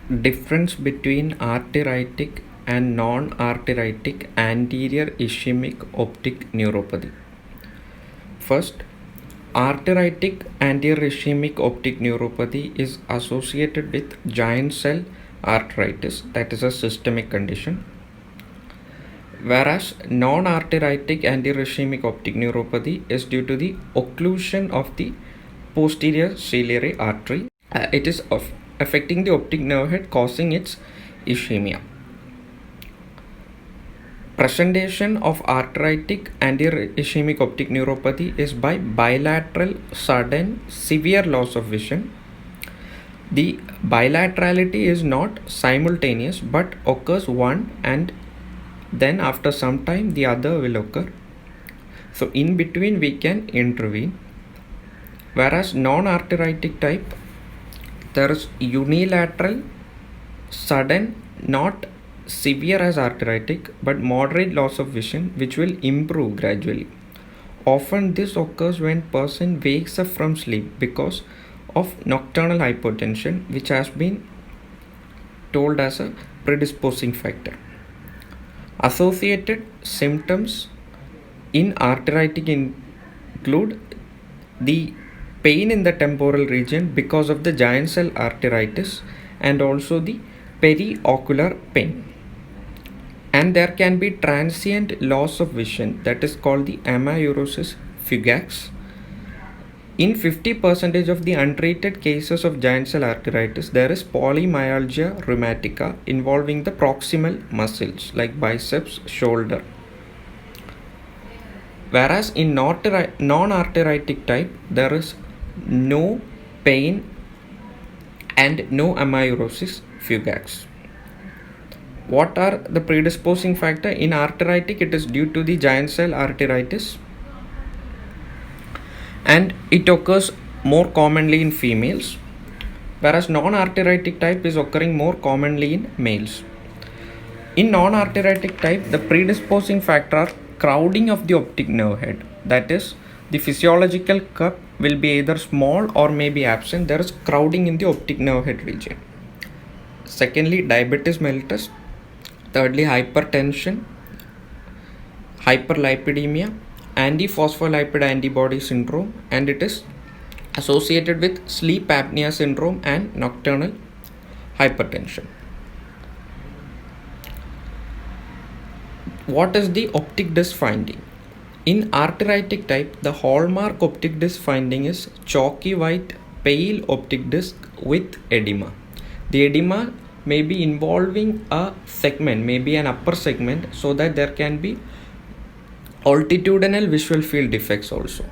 Difference between arteritic and non-arteritic anterior ischemic optic neuropathy. First, arteritic anterior ischemic optic neuropathy is associated with giant cell arteritis, that is a systemic condition, whereas non-arteritic anterior ischemic optic neuropathy is due to the occlusion of the posterior ciliary artery. It is affecting the optic nerve head, causing its ischemia. Presentation of arteritic anterior ischemic optic neuropathy is by bilateral sudden severe loss of vision. The bilaterality is not simultaneous but occurs one and then after some time the other will occur. So in between we can intervene. Whereas non-arteritic type, there is unilateral, sudden, not severe as arteritic, but moderate loss of vision which will improve gradually. Often this occurs when person wakes up from sleep because of nocturnal hypotension, which has been told as a predisposing factor. Associated symptoms in arteritic include the pain in the temporal region because of the giant cell arteritis and also the periocular pain. And there can be transient loss of vision, that is called the amaurosis fugax. In 50% of the untreated cases of giant cell arteritis, there is polymyalgia rheumatica involving the proximal muscles like biceps, shoulder. Whereas in non-arteritic type, there is no pain and no amaurosis fugax. What are the predisposing factor? In arteritic, it is due to the giant cell arteritis, and it occurs more commonly in females, whereas non-arteritic type is occurring more commonly in males. In non-arteritic type, the predisposing factor are crowding of the optic nerve head, that is, the physiological cup will be either small or may be absent. There is crowding in the optic nerve head region. Secondly, diabetes mellitus. Thirdly, hypertension, hyperlipidemia, antiphospholipid antibody syndrome, and it is associated with sleep apnea syndrome and nocturnal hypertension. What is the optic disc finding? In arteritic type, the hallmark optic disc finding is chalky white pale optic disc with edema. The edema may be involving a segment, maybe an upper segment, so that there can be altitudinal visual field defects also.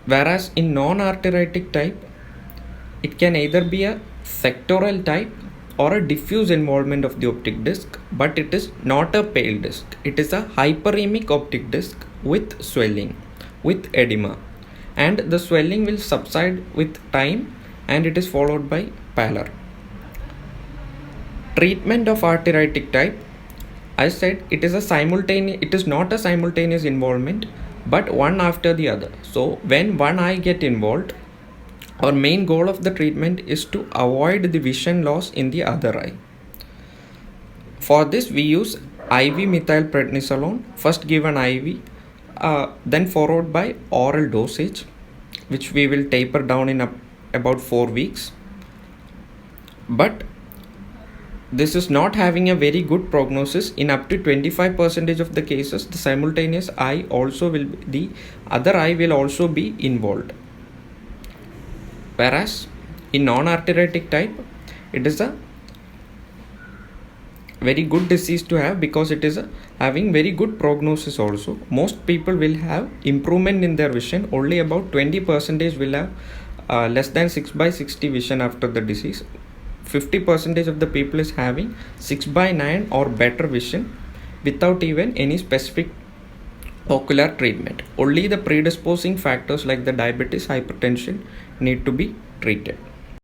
Whereas in non-arteritic type, it can either be a sectoral type or a diffuse involvement of the optic disc, but it is not a pale disc. It is a hyperemic optic disc with swelling, with edema, and the swelling will subside with time and it is followed by pallor. Treatment of arteritic type, I said it is not a simultaneous involvement, but one after the other. So when one eye get involved, our main goal of the treatment is to avoid the vision loss in the other eye. For this, we use IV methylprednisolone, first given IV, then followed by oral dosage, which we will taper down in about 4 weeks. But this is not having a very good prognosis. In up to 25% of the cases, the simultaneous eye also will be, the other eye will also be involved. Whereas in non-arteritic type, it is a very good disease to have because it is having very good prognosis also. Most people will have improvement in their vision. Only about 20% will have less than 6/60 vision after the disease. 50% of the people is having 6/9 or better vision without even any specific ocular treatment. Only the predisposing factors like the diabetes, hypertension need to be treated.